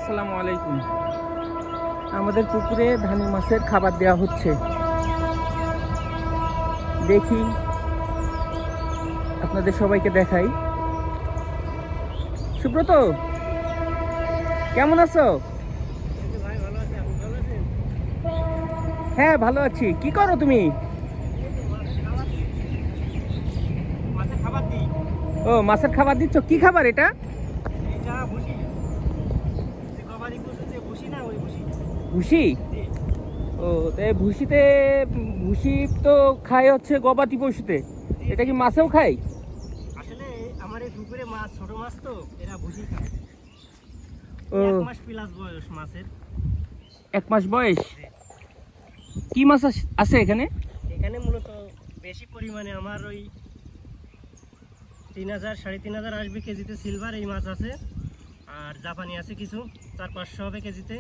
আসসালামু আলাইকুম। আমাদের পুকুরে ধানি মাছের খাবার দেওয়া হচ্ছে। দেখি আপনাদের সবাইকে দেখাই। সুব্রত, কেমন আছো? হ্যাঁ, ভালো আছি। কি করো তুমি? ও, মাছের খাবার দিচ্ছ। কি খাবার এটা? ভুসি। ও, তাই ভুসিতে ভুসি তো খায় হচ্ছে গবাদি পশুতে, এটা কি মাছেও খায়? আসলে আমার এই পুকুরে মাছ, ছোট মাছ তো এরা ভুসি খায়। ও, 1 মাস প্লাস বয়স মাছের। 1 মাস বয়স। কি মাছ আছে এখানে? এখানে মূলত বেশি পরিমাণে আমার ওই 3000 3500 আসবে কেজিতে সিলভার এই মাছ আছে। আর জাপানি আছে কিছু 400-500 হবে কেজিতে।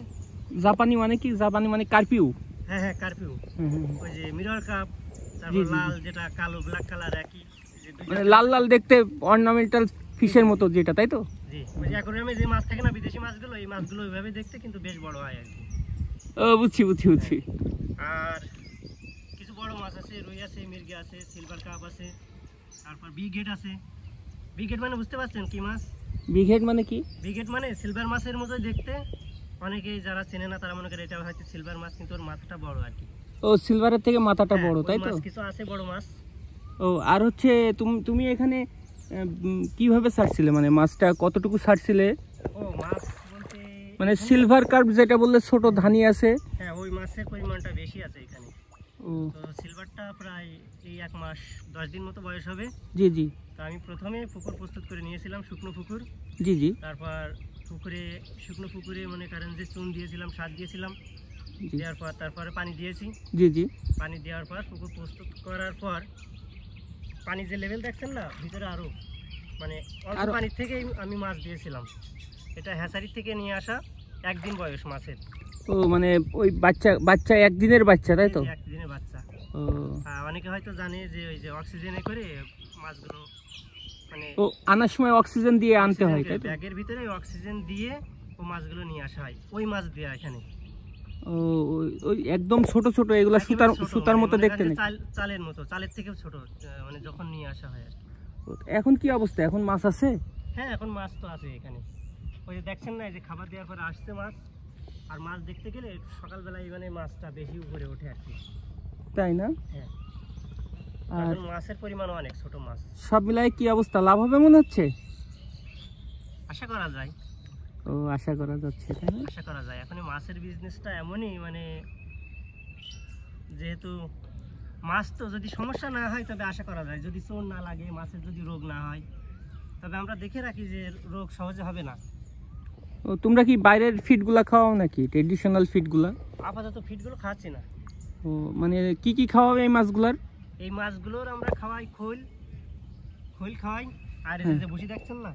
জাপানি মানে কি? জাপানি মানে কার্পিউ? হ্যাঁ হ্যাঁ, কার্পিউ। ওই যে মিরর কাপ, তারপর লাল যেটা কালো, ব্ল্যাক কালার একই, মানে লাল লাল দেখতে অর্নামেন্টাল ফিশের মতো যেটা, তাই তো? জি, ওই যে অ্যাকোয়ারিয়ামে যে মাছ থাকে না বিদেশি মাছগুলো, এই মাছগুলো ওইভাবে দেখতে কিন্তু বেশ বড় হয় আর কি। ও, বুঝছি বুঝছি বুঝছি। আর কিছু বড় মাছ আছে, রুই আছে, মির্গে আছে, সিলভার কাপ আছে, তারপর বিগেট আছে। বিগেট মানে বুঝতে পারছেন কি মাছ? বিঘেট মানে কি? বিগেট মানে সিলভার মাছের মতোই দেখতে। অনেকেই যারা চেনে না তারা মনে করে এটা হয়তো সিলভার মাছ, কিন্তু ওর মাথাটা বড় আর কি। ও, সিলভারের থেকে মাথাটা বড়, তাই তো? কিছু আছে বড় মাছ। ও, আর হচ্ছে তুমি এখানে কিভাবে ছাড়ছিলে, মানে মাছটা কতটুকু ছাড়ছিলে? ও, মাছ বলতে মানে সিলভার কার্প যেটা বললে ছোট ধানি আছে। হ্যাঁ, ওই মাছের পরিমাণটা বেশি আছে এখানে। ও, তো সিলভারটা প্রায় এই 1 মাস 10 দিন মতো বয়স হবে। জি জি। তো আমি প্রথমে পুকুর প্রস্তুত করে নিয়েছিলাম, শুকনো পুকুর। জি জি। তারপর শুকনো পুকুরে মনে করেন যে চুন দিয়েছিলাম, সার দিয়েছিলাম, দেওয়ার পর তারপরে পানি দিয়েছি। জি জি। পানি দেওয়ার পর পুকুর প্রস্তুত করার পর পানি যে লেভেল দেখছেন না ভিতরে, আরো মানে অল্প পানির থেকেই আমি মাছ দিয়েছিলাম। এটা হ্যাচারি থেকে নিয়ে আসা 1 দিন বয়স মাছের। ও, মানে ওই বাচ্চা 1 দিনের বাচ্চা, তাই তো? 1 দিনের বাচ্চা। ও, অনেকে হয়তো জানে যে ওই যে অক্সিজেনে করে মাছগুলো, মানে ও আনার সময় অক্সিজেন দিয়ে আনতে হয়, তাই তো? ব্যাগের ভিতরে অক্সিজেন দিয়ে ও মাছগুলো নিয়ে আসা হয়। ওই মাছ দেয়া এখানে। ও, ওই একদম ছোট ছোট এগুলা সুতার মতো দেখতে নাকি? চালের মতো, চালের থেকেও ছোট, মানে যখন নিয়ে আসা হয় আর কি। এখন কি অবস্থা? এখন মাছ আছে? হ্যাঁ, এখন মাছ তো আছে এখানে। ওই যে দেখছেন না, এই যে খাবার দেওয়ার পরে আসছে মাছ। আর মাছ দেখতে গেলে সকালবেলায় মানে মাছটা বেশি উপরে ওঠে আর কি। তাই না? হ্যাঁ। আর মাছের পরিমাণও অনেক, ছোট মাছ। সব মিলাই কি অবস্থা? লাভ হবে মনে হচ্ছে? আশা করা যায়। ও, আশা করা যাচ্ছে, তাই না? আশা করা যায়। এখন মাছের বিজনেসটা এমনই, মানে যেহেতু মাছ তো যদি সমস্যা না হয় তবে আশা করা যায়, যদি চোর না লাগে, মাছের যদি রোগ না হয়, তবে আমরা দেখে রাখি যে রোগ সহজে হবে না। ও, তোমরা কি বাইরের ফিডগুলা খাওয়াও নাকি, ট্রেডিশনাল ফিডগুলা? আপাতত ফিডগুলো খাওয়াচ্ছি না। ও, মানে কি কি খাওয়াবে এই মাছগুলার? এই মাছগুলোর আমরা খাওয়াই খোল খাওয়াই। আর এই যে ভুসি দেখছেন না,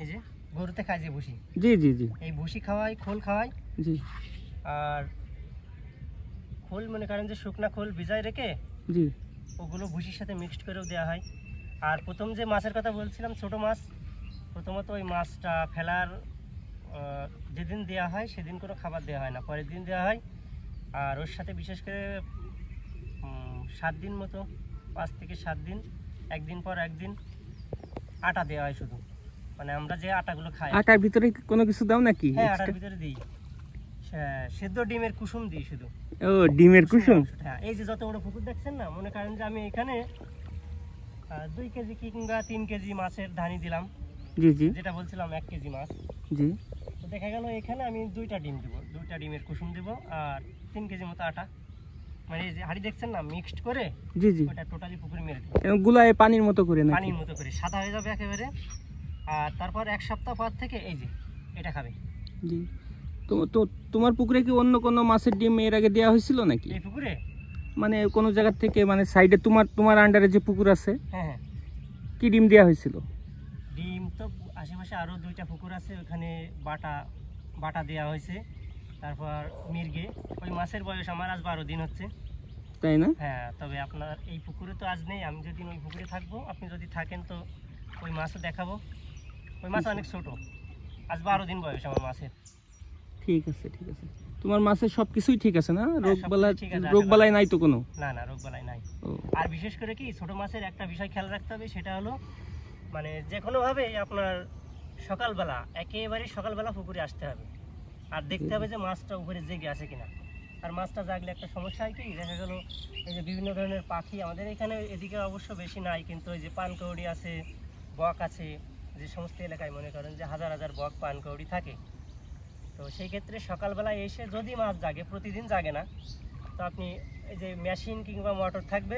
এই যে গরুতে খায় যে ভুসি, জি জি জি। এই ভুসি খাওয়াই, খোল খাওয়াই। জি। আর খোল মনে করেন যে শুকনা খোল ভিজায় রেখে জি। ওগুলো ভুসির সাথে মিক্সড করেও দেওয়া হয়। আর প্রথম যে মাছের কথা বলছিলাম, ছোট মাছ, প্রথমত ওই মাছটা ফেলার যেদিন দেওয়া হয় সেদিন কোনো খাবার দেওয়া হয় না, পরের দিন দেওয়া হয়। আর ওর সাথে বিশেষ করে 7 দিন মতো, 5 থেকে 7 দিন, 1 দিন পর 1 দিন আটা দেওয়া হয় শুধু। মানে আমরা যে আটাগুলো খাই, আটার ভিতরে কোনো কিছু দাও নাকি? হ্যাঁ, আটার ভিতরে দিই। সেদ্ধ ডিমের কুসুম দিই শুধু। ও, ডিমের কুসুম। হ্যাঁ, এই যে যত বড় পুকুর দেখছেন না, মনে করেন যে আমি এখানে 2 কেজি কিংবা 3 কেজি মাছের ধানি দিলাম। জি জি। যেটা বলছিলাম 1 কেজি মাছ। জি। তো দেখা গেল এখানে আমি 2টা ডিম দিব, 2টা ডিমের কুসুম দিব, আর 3 কেজি মতো আটা, মানে এই যে হাঁড়ি দেখছেন না মিক্সড করে, জি জি। ওটা টোটালি পুকুরে মেরে দিব। গুলায় পানির মতো করে নাকি? পানির মতো করে সাদা হয়ে যাবে একেবারে। আর তারপর 1 সপ্তাহ পর থেকে এই যে এটা খাবে। জি। তো তোমার পুকুরে কি অন্য কোনো মাছের ডিম এর আগে দেওয়া হয়েছিল নাকি? এই পুকুরে মানে কোনো জায়গা থেকে, মানে সাইডে তোমার আন্ডারে যে পুকুর আছে, হ্যাঁ হ্যাঁ, কি ডিম দেওয়া হয়েছিল? ডিম তো আশেপাশে আরও 2টা পুকুর আছে, ওখানে বাটা দেওয়া হয়েছে। তারপর মির্গে, ওই মাছের বয়স আমার আজ 12 দিন হচ্ছে, তাই না? হ্যাঁ। তবে আপনার এই পুকুরে তো আজ নেই, আমি যদি ওই পুকুরে থাকবো, আপনি যদি থাকেন তো ওই মাছও দেখাবো। ওই মাছ অনেক ছোট, আজ 12 দিন বয়স আমার মাছের। ঠিক আছে, ঠিক আছে। তোমার মাছের সবকিছুই ঠিক আছে না? সবকিছু ঠিক আছে, রোগ বালাই নাই তো কোনো? না না, রোগ বালাই নাই। ও, আর বিশেষ করে কি ছোট মাছের একটা বিষয় খেয়াল রাখতে হবে, সেটা হলো মানে যে কোনোভাবে আপনার সকালবেলা, একেবারে সকালবেলা পুকুরে আসতে হবে আর দেখতে হবে যে মাছটা উপরে জেগে আছে কিনা। আর মাছটা জাগলে একটা সমস্যা হয় কি, দেখা গেল এই যে বিভিন্ন ধরনের পাখি আমাদের এখানে এদিকে অবশ্য বেশি নাই, কিন্তু ওই যে পানকৌড়ি আছে, বক আছে, যে সমস্ত এলাকায় মনে করেন যে হাজার হাজার বক পানকৌড়ি থাকে। তো সেই ক্ষেত্রে সকালবেলায় এসে যদি মাছ জাগে, প্রতিদিন জাগে না, তো আপনি এই যে মেশিন কিংবা মোটর থাকবে,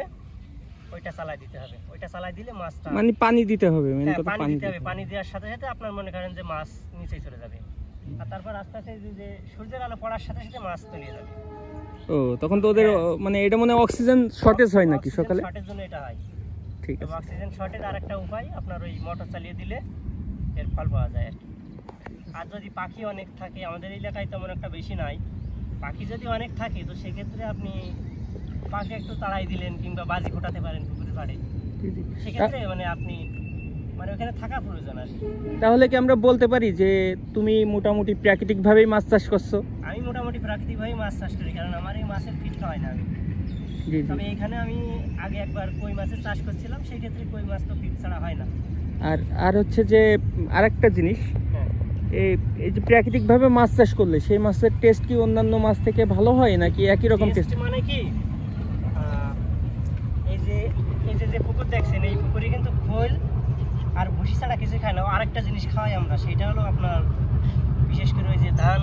ওইটা চালাই দিতে হবে। ওইটা চালাই দিলে মাছটা মানে পানি দিতে হবে, মেন হ্যাঁ, কথা পানি পানি দিতে হবে। দিতে পানি দেওয়ার সাথে সাথে আপনার মনে করেন যে মাছ নিচে চলে যাবে, আর তারপর আস্তে আস্তে যে সূর্যের আলো পড়ার সাথে সাথে মাছ তলিয়ে যাবে। ও, তখন তো ওদের মানে এটা মনে অক্সিজেন শর্টেজ হয় নাকি সকালে? শর্টের জন্য এটা হয়। ঠিক আছে। অক্সিজেন শর্টের আরেকটা উপায় আপনার ওই মোটর চালিয়ে দিলে এর ফল পাওয়া যায় আর কি। আর যদি পাখি অনেক থাকে, আমাদের এলাকায় তেমন একটা বেশি নাই, পাখি যদি অনেক থাকে তো সেক্ষেত্রে আপনি পাখি একটু তাড়াই দিলেন কিংবা বাজি ফোটাতে পারেন পুকুরের পাড়ে। জি, জি। সেক্ষেত্রে মানে আপনি মানে ওখানে থাকা প্রয়োজন আর কি। তাহলে কি আমরা বলতে পারি যে তুমি মোটামুটি প্রাকৃতিক ভাবেই মাছ চাষ করছো? আমি মোটামুটি প্রাকৃতিকভাবে মাছ চাষ করি, কারণ আমার এই মাছের ফিট হয় না আমি। জি, জি। তবে এখানে আমি আগে একবার কই মাছের চাষ করছিলাম, সেই ক্ষেত্রে কই মাছ তো ফিট ছাড়া হয় না। আর আর হচ্ছে যে আরেকটা জিনিস, হ্যাঁ, এই এই যে প্রাকৃতিক ভাবে মাছ চাষ করলে সেই মাছের টেস্ট কি অন্যান্য মাছ থেকে ভালো হয় নাকি একই রকম টেস্ট? Taste মানে কি এই যে যে পুকুর দেখছেন, এই পুকুরে কিন্তু খোল আর ভুসি ছাড়া কিছু খায় না। আরেকটা জিনিস খাওয়াই আমরা, সেটা হলো আপনার বিশেষ করে ওই যে ধান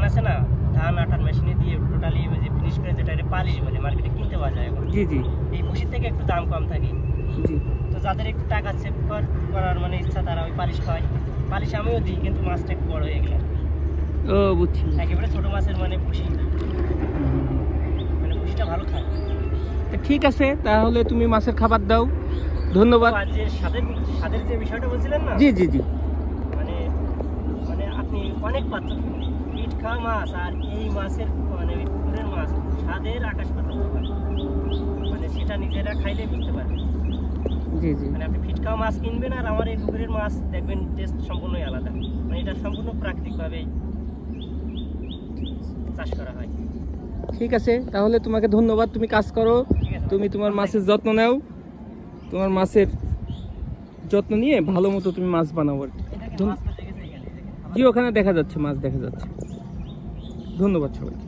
আছে না, ধান আটার মেশিনে দিয়ে টোটালি ওই যে ফিনিশ করে, যেটা পালিশ বলে, মার্কেটে কিনতে পাওয়া যায় এখন। জি, জি, এই ভুসির থেকে একটু দাম কম থাকে। জি। তো যাদের একটু টাকা সেভ করার মানে ইচ্ছা, তারা ওই পালিশ খায়। পালিশ আমিও দিই, কিন্তু মাছটা একটু বড় হয়ে গেলে। ও, বুঝছি। একেবারে ছোট মাছের মানে ভুসি, মানে ভুসিটা ভালো খায়। তা ঠিক আছে, তাহলে তুমি মাছের খাবার দাও। ধন্যবাদ। আর যে স্বাদের যে বিষয়টা বলছিলেন না, জি, জি, জি। মানে মানে আপনি অনেক পার্থক্য, পিট খাওয়া মাছ আর এই মাছের মানে পুকুরের মাছ, স্বাদের আকাশ পাতাল তফাৎ। মানে সেটা নিজেরা খাইলে বুঝতে পারবেন। জি, জি। মানে আপনি ফিট খাওয়া মাছ কিনবেন আর আমার এই পুকুরের মাছ দেখবেন, টেস্ট সম্পূর্ণই আলাদা। মানে এটা সম্পূর্ণ প্রাকৃতিকভাবেই চাষ করা হয়। ঠিক আছে, তাহলে তোমাকে ধন্যবাদ। তুমি কাজ করো, ঠিক আছে, তুমি তোমার মাছের যত্ন নাও, তোমার মাছের যত্ন নিয়ে ভালো মতো তুমি মাছ বানাও আর কি। এটাকে মাছ তো জেগেছে এখানে, জি, ওখানে দেখা যাচ্ছে, মাছ দেখা যাচ্ছে। ধন্যবাদ সবাইকে।